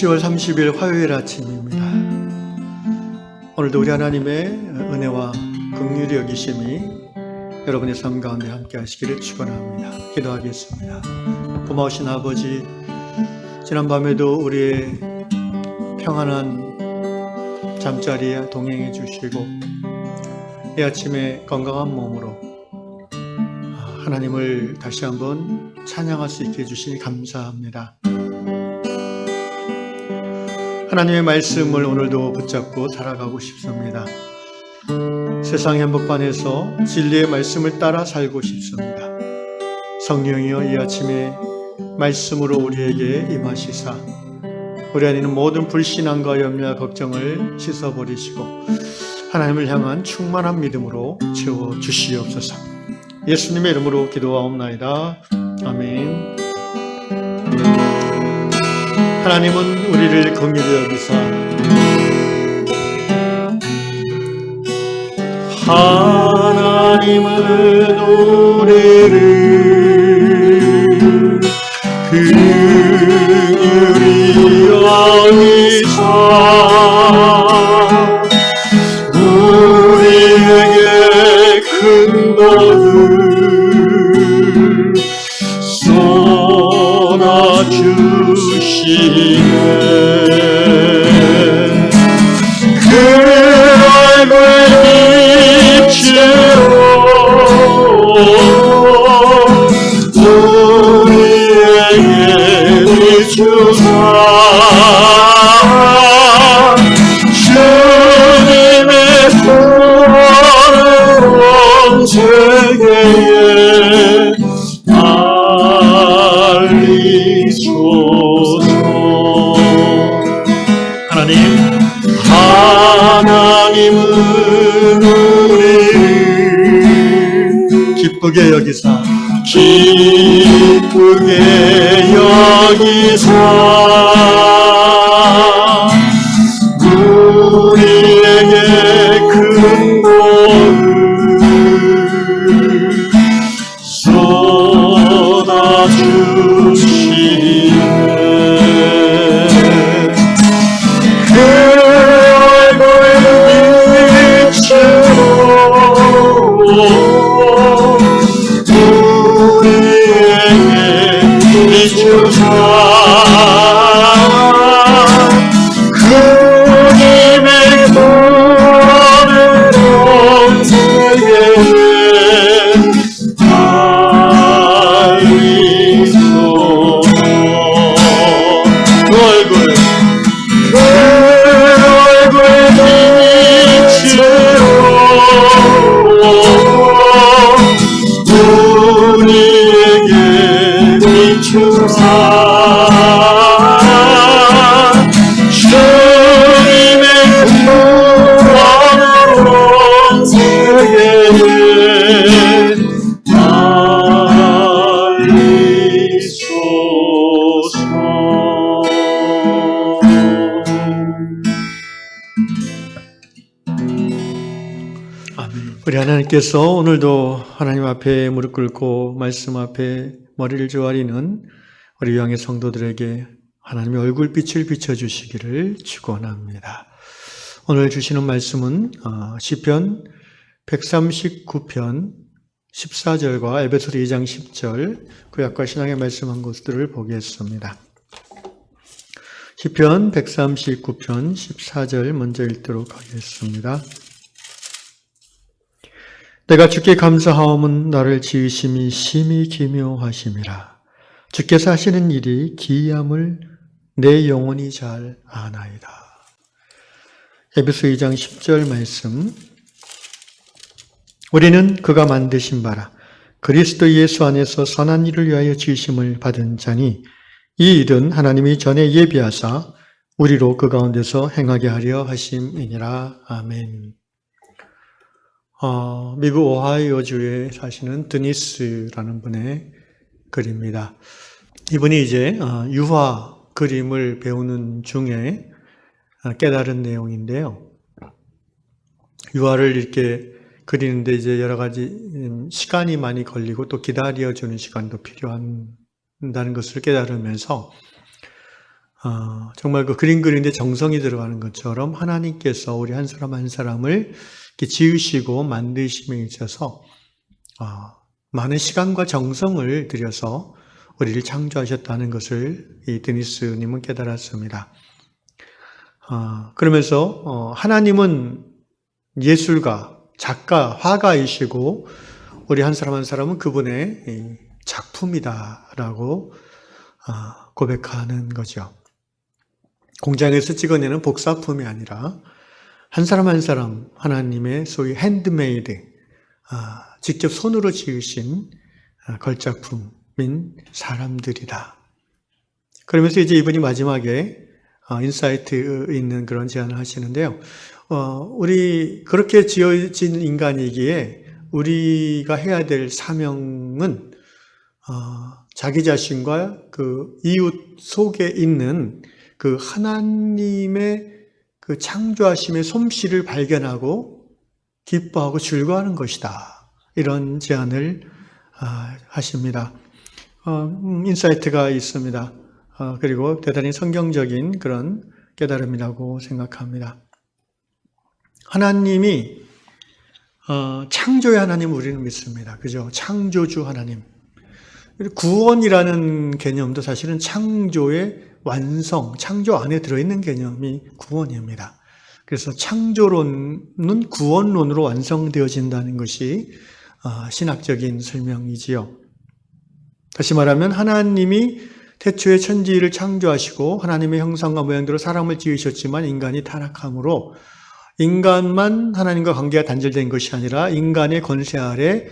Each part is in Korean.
10월 30일 화요일 아침입니다. 오늘도 우리 하나님의 은혜와 긍휼이 여기심이 여러분의 삶 가운데 함께 하시기를 축원합니다. 기도하겠습니다. 고마우신 아버지, 지난밤에도 우리의 평안한 잠자리에 동행해 주시고 이 아침에 건강한 몸으로 하나님을 다시 한번 찬양할 수 있게 해주시니 감사합니다. 하나님의 말씀을 오늘도 붙잡고 살아가고 싶습니다. 세상 한복판에서 진리의 말씀을 따라 살고 싶습니다. 성령이여, 이 아침에 말씀으로 우리에게 임하시사 우리 안에 있는 모든 불신앙과 염려와 걱정을 씻어버리시고 하나님을 향한 충만한 믿음으로 채워주시옵소서. 예수님의 이름으로 기도하옵나이다. 아멘. 하나님은 우리를 긍휼히 여기사 하나님은 우리를 긍휼히 여기사 우리에게 큰 복을 쏟아주시네. 그 얼굴 빛으로 우리에게 비추사 주님의 푸른 세계에 알리소서. 하나님은 우리를 기쁘게 여기사 우리에게 큰 복을 쏟아주시네. 그 얼굴 빛으로 우리에게 비추사 주님의 푸른 세계에 알리소서. 그 얼굴 빛으로 우리에게 비추사 주님의 푸른 세계에 알리소서. 우리 하나님께서 오늘도 하나님 앞에 무릎 꿇고 말씀 앞에 머리를 조아리는 우리 유양의 성도들에게 하나님의 얼굴빛을 비춰주시기를 축원합니다. 오늘 주시는 말씀은 시편 139편 14절과 에베소서 2장 10절 구약과 신약의 말씀한 것들을 보겠습니다. 시편 139편 14절 먼저 읽도록 하겠습니다. 내가 주께 감사하옴은 나를 지으심이 심히 기묘하심이라. 주께서 하시는 일이 기이함을 내 영혼이 잘 아나이다. 에베소 2장 10절 말씀. 우리는 그가 만드신 바라 그리스도 예수 안에서 선한 일을 위하여 지으심을 받은 자니 이 일은 하나님이 전에 예비하사 우리로 그 가운데서 행하게 하려 하심이니라. 아멘. 미국 오하이오주에 사시는 드니스라는 분의 글입니다. 이분이 이제 유화 그림을 배우는 중에 깨달은 내용인데요. 유화를 이렇게 그리는데 이제 여러 가지 시간이 많이 걸리고 또 기다려주는 시간도 필요한다는 것을 깨달으면서 정말 그 그림 그리는데 정성이 들어가는 것처럼 하나님께서 우리 한 사람 한 사람을 이렇게 지으시고 만드심에 있어서 많은 시간과 정성을 들여서 우리를 창조하셨다는 것을 이 드니스님은 깨달았습니다. 그러면서 하나님은 예술가, 작가, 화가이시고 우리 한 사람 한 사람은 그분의 작품이다라고 고백하는 거죠. 공장에서 찍어내는 복사품이 아니라 한 사람 한 사람 하나님의 소위 핸드메이드, 직접 손으로 지으신 걸작품인 사람들이다. 그러면서 이제 이분이 마지막에 인사이트 있는 그런 제안을 하시는데요. 우리 그렇게 지어진 인간이기에 우리가 해야 될 사명은 자기 자신과 그 이웃 속에 있는 그 하나님의 그 창조하심의 솜씨를 발견하고 기뻐하고 즐거워하는 것이다. 이런 제안을 하십니다. 인사이트가 있습니다. 그리고 대단히 성경적인 그런 깨달음이라고 생각합니다. 하나님이 창조의 하나님 우리는 믿습니다. 그죠? 창조주 하나님. 구원이라는 개념도 사실은 창조의 완성, 창조 안에 들어있는 개념이 구원입니다. 그래서 창조론은 구원론으로 완성되어진다는 것이 신학적인 설명이지요. 다시 말하면 하나님이 태초에 천지를 창조하시고 하나님의 형상과 모양대로 사람을 지으셨지만 인간이 타락함으로 인간만 하나님과 관계가 단절된 것이 아니라 인간의 권세 아래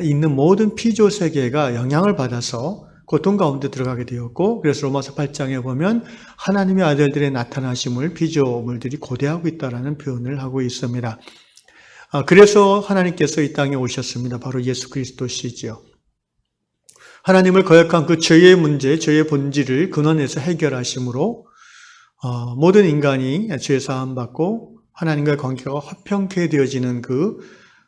있는 모든 피조 세계가 영향을 받아서 고통 가운데 들어가게 되었고, 그래서 로마서 8장에 보면 하나님의 아들들의 나타나심을 피조물들이 고대하고 있다라는 표현을 하고 있습니다. 그래서 하나님께서 이 땅에 오셨습니다. 바로 예수 그리스도시죠. 하나님을 거역한 그 죄의 문제, 죄의 본질을 근원에서 해결하심으로 모든 인간이 죄 사함 받고 하나님과의 관계가 화평케 되어지는 그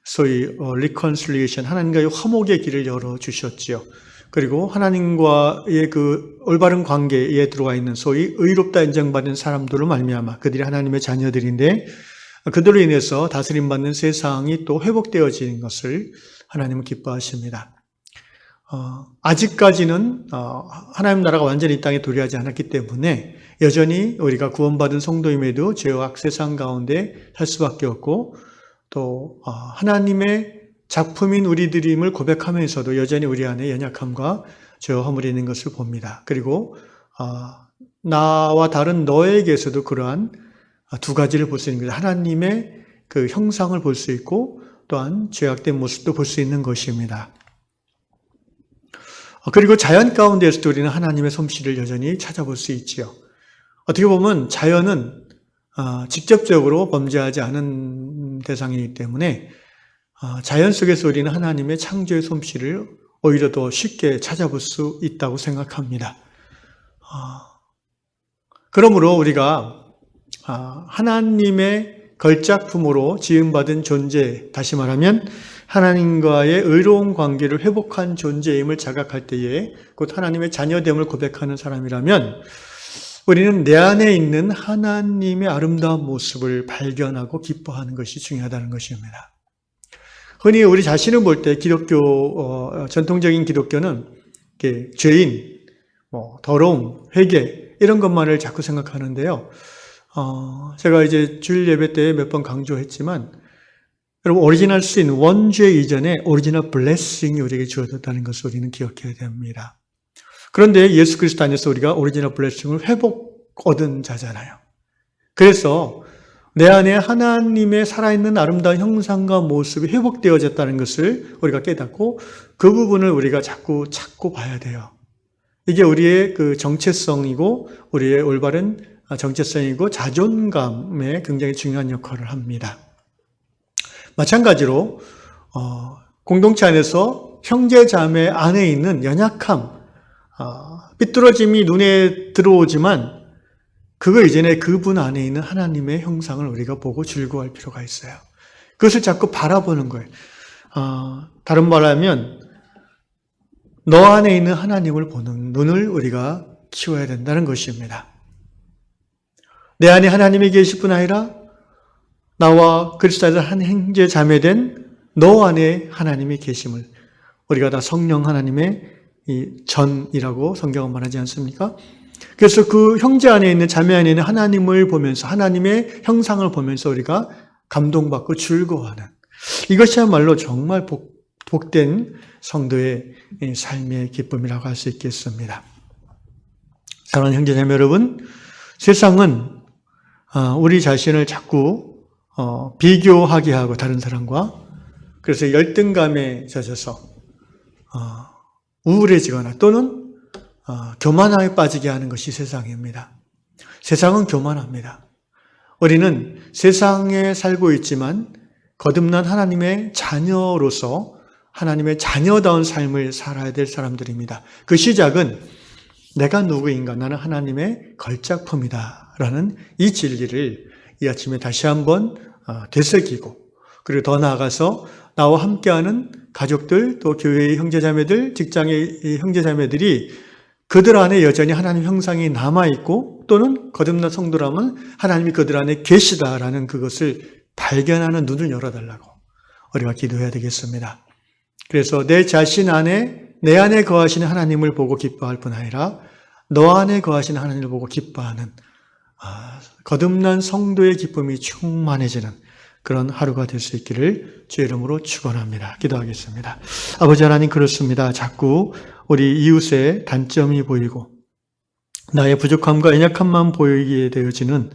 소위 reconciliation, 하나님과의 화목의 길을 열어주셨지요. 그리고 하나님과의 그 올바른 관계에 들어와 있는 소위 의롭다 인정받은 사람들로 말미암아 그들이 하나님의 자녀들인데 그들로 인해서 다스림받는 세상이 또 회복되어지는 것을 하나님은 기뻐하십니다. 아직까지는 하나님 나라가 완전히 이 땅에 도래하지 않았기 때문에 여전히 우리가 구원받은 성도임에도 죄와 악 세상 가운데 살 수밖에 없고 또 하나님의 작품인 우리들임을 고백하면서도 여전히 우리 안에 연약함과 죄와 허물이 있는 것을 봅니다. 그리고 나와 다른 너에게서도 그러한 두 가지를 볼 수 있는 거죠. 하나님의 그 형상을 볼 수 있고 또한 죄악된 모습도 볼 수 있는 것입니다. 그리고 자연 가운데에서도 우리는 하나님의 솜씨를 여전히 찾아볼 수 있지요. 어떻게 보면 자연은 직접적으로 범죄하지 않은 대상이기 때문에 자연 속에서 우리는 하나님의 창조의 솜씨를 오히려 더 쉽게 찾아볼 수 있다고 생각합니다. 그러므로 우리가 하나님의 걸작품으로 지음받은 존재, 다시 말하면 하나님과의 의로운 관계를 회복한 존재임을 자각할 때에 곧 하나님의 자녀됨을 고백하는 사람이라면 우리는 내 안에 있는 하나님의 아름다운 모습을 발견하고 기뻐하는 것이 중요하다는 것입니다. 흔히 우리 자신을 볼 때 기독교, 전통적인 기독교는 죄인, 더러움, 회개 이런 것만을 자꾸 생각하는데요. 제가 이제 주일 예배 때 몇 번 강조했지만 여러분 오리지널 신, 원죄 이전에 오리지널 블레싱이 우리에게 주어졌다는 것을 우리는 기억해야 됩니다. 그런데 예수 그리스도 안에서 우리가 오리지널 블레싱을 회복 얻은 자잖아요. 그래서 내 안에 하나님의 살아있는 아름다운 형상과 모습이 회복되어졌다는 것을 우리가 깨닫고 그 부분을 우리가 자꾸 찾고 봐야 돼요. 이게 우리의 그 정체성이고 우리의 올바른 정체성이고 자존감에 굉장히 중요한 역할을 합니다. 마찬가지로 공동체 안에서 형제 자매 안에 있는 연약함, 삐뚤어짐이 눈에 들어오지만 그거 이전에 그분 안에 있는 하나님의 형상을 우리가 보고 즐거워할 필요가 있어요. 그것을 자꾸 바라보는 거예요. 다른 말하면 너 안에 있는 하나님을 보는 눈을 우리가 키워야 된다는 것입니다. 내 안에 하나님이 계실 뿐 아니라 나와 그리스도 안에서 한 형제 자매된 너 안에 하나님이 계심을, 우리가 다 성령 하나님의 이 전이라고 성경은 말하지 않습니까? 그래서 그 형제 안에 있는, 자매 안에 있는 하나님을 보면서, 하나님의 형상을 보면서 우리가 감동받고 즐거워하는, 이것이야말로 정말 복된 성도의 삶의 기쁨이라고 할 수 있겠습니다. 사랑하는 형제자매 여러분, 세상은 우리 자신을 자꾸 비교하게 하고, 다른 사람과, 그래서 열등감에 젖어서 우울해지거나 또는 교만하게 빠지게 하는 것이 세상입니다. 세상은 교만합니다. 우리는 세상에 살고 있지만 거듭난 하나님의 자녀로서 하나님의 자녀다운 삶을 살아야 될 사람들입니다. 그 시작은 내가 누구인가, 나는 하나님의 걸작품이다 라는 이 진리를 이 아침에 다시 한번 되새기고, 그리고 더 나아가서 나와 함께하는 가족들, 또 교회의 형제자매들, 직장의 형제자매들이 그들 안에 여전히 하나님 형상이 남아있고, 또는 거듭난 성도라면 하나님이 그들 안에 계시다라는 그것을 발견하는 눈을 열어달라고 우리가 기도해야 되겠습니다. 그래서 내 자신 안에, 내 안에 거하시는 하나님을 보고 기뻐할 뿐 아니라 너 안에 거하시는 하나님을 보고 기뻐하는 거듭난 성도의 기쁨이 충만해지는 그런 하루가 될 수 있기를 주의 이름으로 축원합니다. 기도하겠습니다. 아버지 하나님, 그렇습니다. 자꾸 우리 이웃의 단점이 보이고 나의 부족함과 연약함만 보이게 되어지는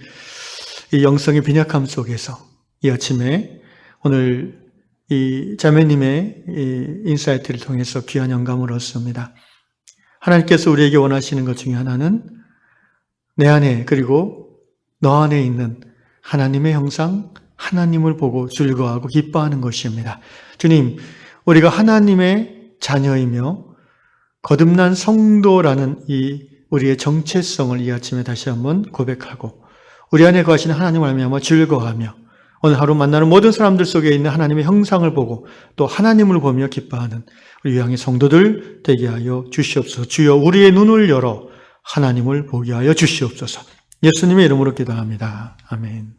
이 영성의 빈약함 속에서 이 아침에 오늘 이 자매님의 이 인사이트를 통해서 귀한 영감을 얻습니다. 하나님께서 우리에게 원하시는 것 중에 하나는 내 안에, 그리고 너 안에 있는 하나님의 형상, 하나님을 보고 즐거워하고 기뻐하는 것입니다. 주님, 우리가 하나님의 자녀이며 거듭난 성도라는 이 우리의 정체성을 이 아침에 다시 한번 고백하고, 우리 안에 거하시는 하나님을 알며 즐거워하며 오늘 하루 만나는 모든 사람들 속에 있는 하나님의 형상을 보고 또 하나님을 보며 기뻐하는 우리 유양의 성도들 되게 하여 주시옵소서. 주여, 우리의 눈을 열어 하나님을 보게 하여 주시옵소서. 예수님의 이름으로 기도합니다. 아멘.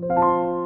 주